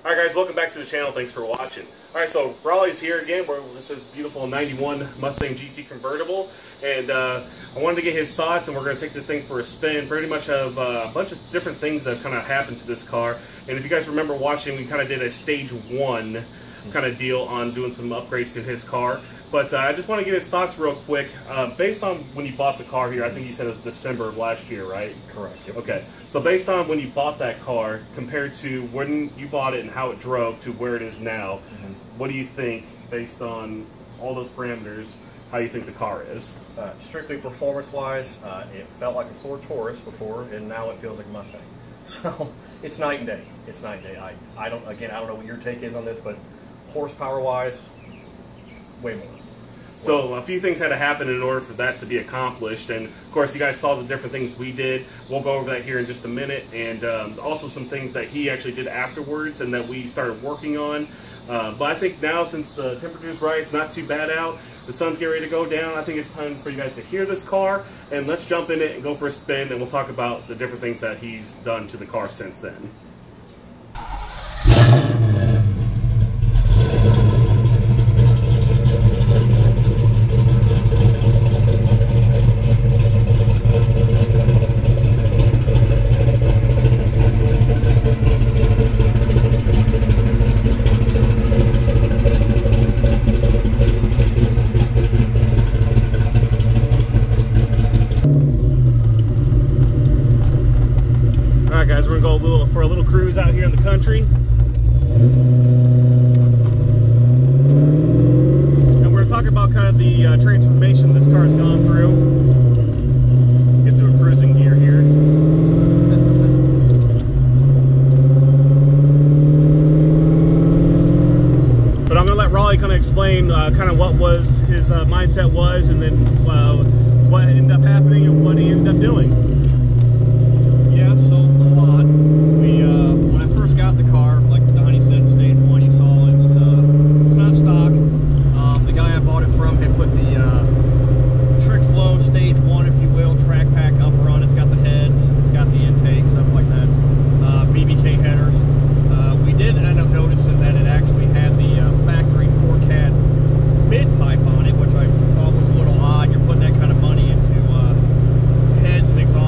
Alright guys, welcome back to the channel. Thanks for watching. Alright, so Rollies here again. We're with this beautiful 91 Mustang GT Convertible. And I wanted to get his thoughts, and we're going to take this thing for a spin. Pretty much have a bunch of different things that kind of happened to this car. And if you guys remember watching, we kind of did a stage 1 kind of deal on doing some upgrades to his car. But I just want to get his thoughts real quick. Based on when you bought the car here, I think you said it was December of last year, right? Correct. Yep. Okay. So based on when you bought that car, compared to when you bought it and how it drove to where it is now, what do you think, based on all those parameters, how you think the car is? Strictly performance-wise, it felt like a Ford Taurus before, and now it feels like a Mustang. So it's night and day. It's night and day. I don't know what your take is on this, but horsepower-wise, way more. So a few things had to happen in order for that to be accomplished, and of course you guys saw the different things we did. We'll go over that here in just a minute, and also some things that he actually did afterwards and that we started working on. But I think now, since the temperature's right, it's not too bad out, the sun's getting ready to go down, I think it's time for you guys to hear this car, and let's jump in it and go for a spin, and we'll talk about the different things that he's done to the car since then. Guys, we're gonna go for a little cruise out here in the country, and we're gonna talk about kind of the transformation this car has gone through. Get through a cruising gear here. But I'm gonna let Rollie kind of explain kind of what was his mindset was, and then what ended up happening and what he ended up doing. Yeah, so when I first got the car, like Donnie said, stage 1, you saw it's not stock. The guy I bought it from had put the trick flow stage 1, if you will, track pack upper on. It's got the heads, it's got the intake, stuff like that. BBK headers. We did end up noticing that it actually had the factory 4CAT mid pipe on it, which I thought was a little odd. You're putting that kind of money into heads and exhaust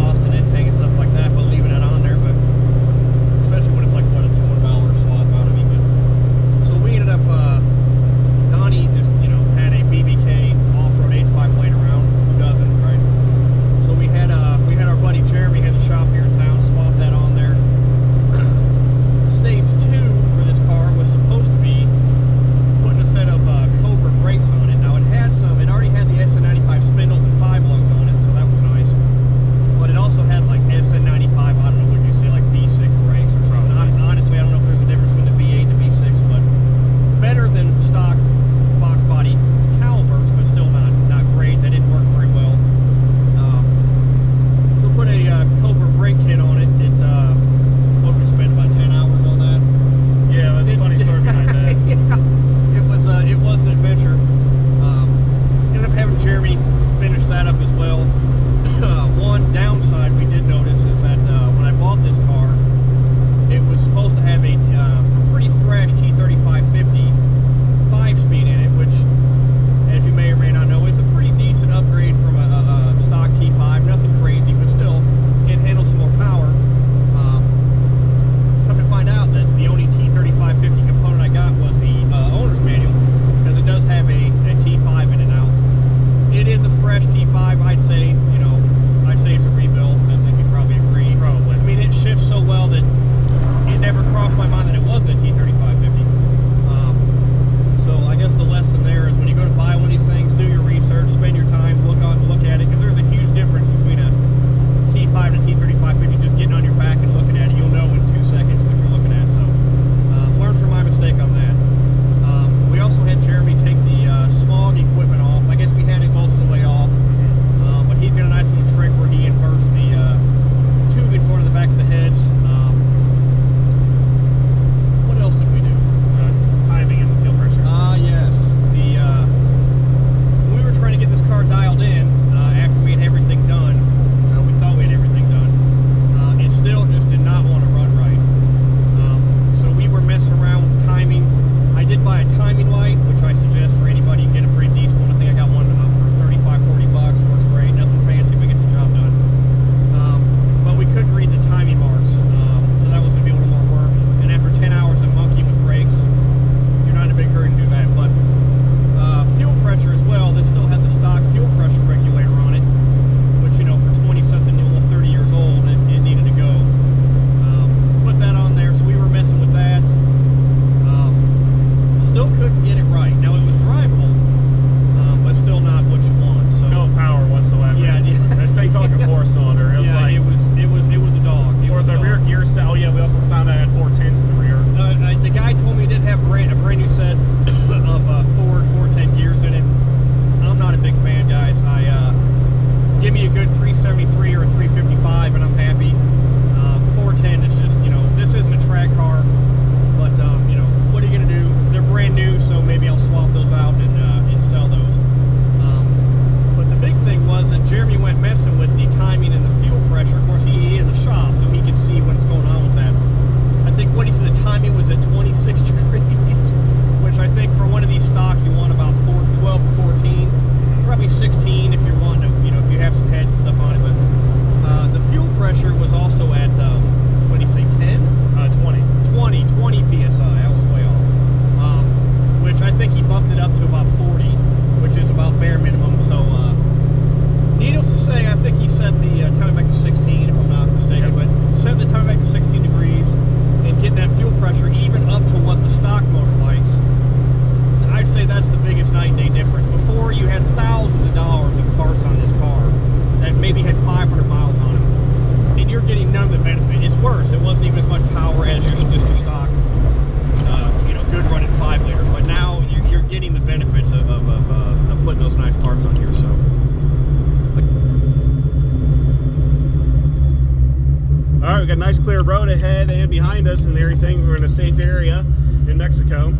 clear road ahead and behind us and everything. We're in a safe area in Mexico.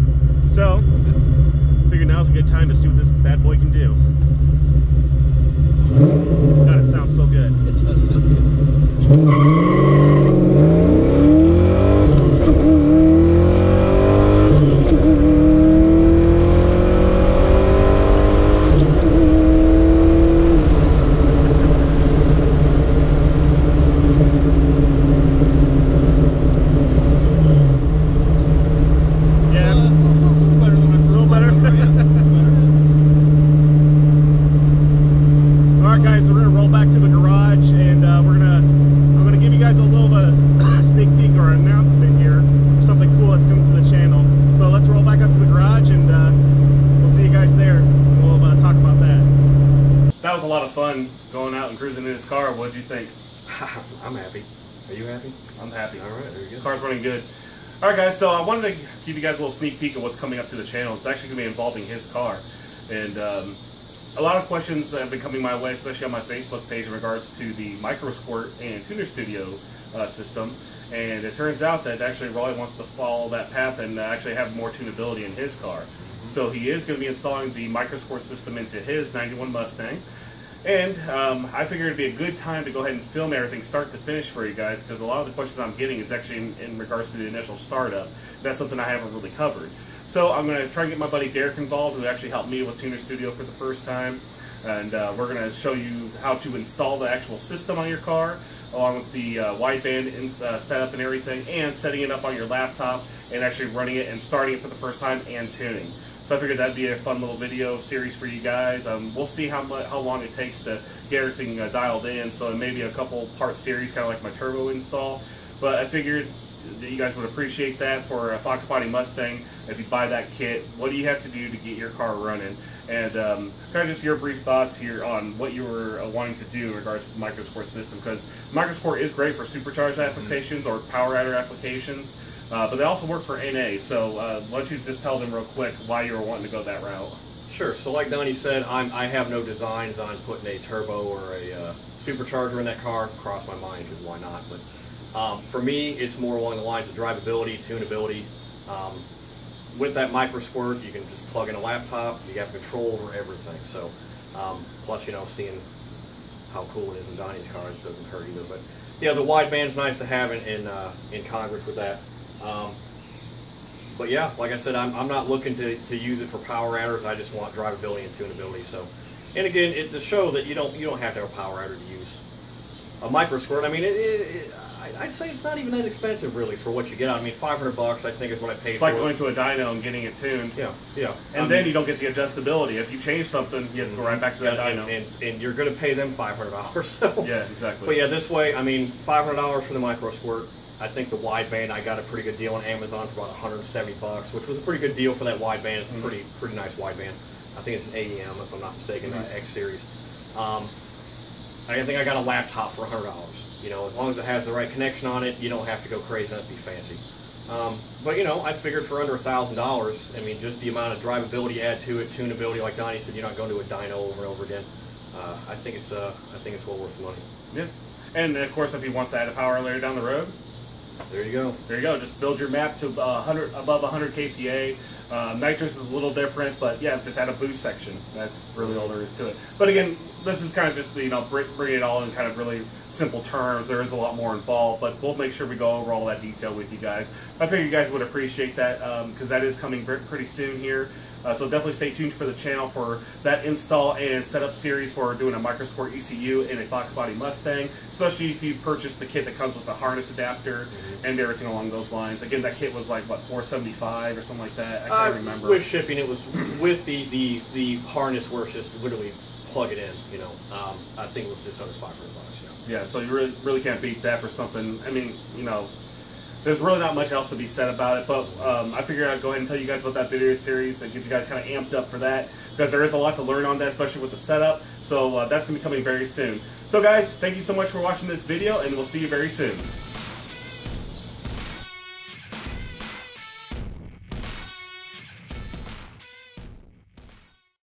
So, figured now's a good time to see what this bad boy can do. God, it sounds so good. It does sound good. That was a lot of fun going out and cruising in this car. What did you think? I'm happy. Are you happy? I'm happy. All right, there you go. Car's running good. All right, guys. So I wanted to give you guys a little sneak peek of what's coming up to the channel. It's actually going to be involving his car, and a lot of questions have been coming my way, especially on my Facebook page in regards to the Micro Squirt and Tuner Studio system. And it turns out that actually Rollie wants to follow that path and actually have more tunability in his car. So he is going to be installing the Micro Squirt system into his 91 Mustang. And I figured it'd be a good time to go ahead and film everything start to finish for you guys, because a lot of the questions I'm getting is actually in regards to the initial startup. That's something I haven't really covered. So I'm going to try and get my buddy Derek involved, who actually helped me with Tuner Studio for the first time. And we're going to show you how to install the actual system on your car, along with the wideband setup and everything, and setting it up on your laptop and actually running it and starting it for the first time and tuning. So I figured that'd be a fun little video series for you guys. We'll see how long it takes to get everything dialed in. So maybe a couple part series, kind of like my turbo install. But I figured that you guys would appreciate that for a Fox Body Mustang. If you buy that kit, what do you have to do to get your car running? And kind of just your brief thoughts here on what you were wanting to do in regards to the Micro Squirt system, because Micro Squirt is great for supercharged applications or power adder applications. But they also work for NA, so why don't you just tell them real quick why you were wanting to go that route? Sure. So like Donnie said, I have no designs on putting a turbo or a supercharger in that car. Cross my mind, because why not? But for me, it's more along the lines of drivability, tunability. With that Micro Squirt, you can just plug in a laptop. You have control over everything. So plus, you know, seeing how cool it is in Donnie's car, it doesn't hurt either. But yeah, the wideband's nice to have in Congress with that. But yeah, like I said, I'm not looking to use it for power adders. I just want drivability and tunability. So, and again, it to show that you don't have to have a power adder to use a Micro Squirt. I mean, I'd say it's not even that expensive really for what you get out. I mean, $500 I think is what I paid for. It's like going to a dyno and getting it tuned. Yeah, yeah. And then you don't get the adjustability. If you change something, you have to go right back to that dyno. And you're going to pay them $500. So. Yeah, exactly. But yeah, this way, I mean, $500 for the Micro Squirt. I think the wideband, I got a pretty good deal on Amazon for about $170, which was a pretty good deal for that wideband. It's a pretty nice wideband. I think it's an AEM, if I'm not mistaken, X series. I think I got a laptop for $100. You know, as long as it has the right connection on it, you don't have to go crazy and be fancy. But you know, I figured for under $1,000, I mean, just the amount of drivability add to it, tunability, like Donnie said, you're not going to a dyno over and over again. I think it's well worth the money. Yeah, and of course, if he wants to add a power layer down the road, there you go. There you go. Just build your map to above 100 kPa. Nitrous is a little different, but yeah, just add a boost section. That's really all there is to it. But again, this is kind of just, you know, bring it all in kind of really simple terms. There is a lot more involved, but we'll make sure we go over all that detail with you guys. I figure you guys would appreciate that, because that is coming pretty soon here. So definitely stay tuned for the channel for that install and setup series for doing a Micro Squirt ECU in a Fox Body Mustang, especially if you purchase the kit that comes with the harness adapter and everything along those lines. Again, that kit was like, what, $475 or something like that? I can't remember. With shipping, it was with the harness where it's just literally plug it in, you know. I think it was just under $500. Yeah, so you really can't beat that for something. I mean, you know, there's really not much else to be said about it, but I figured I'd go ahead and tell you guys about that video series and get you guys kind of amped up for that, because there is a lot to learn on that, especially with the setup. So that's going to be coming very soon. So guys, thank you so much for watching this video, and we'll see you very soon.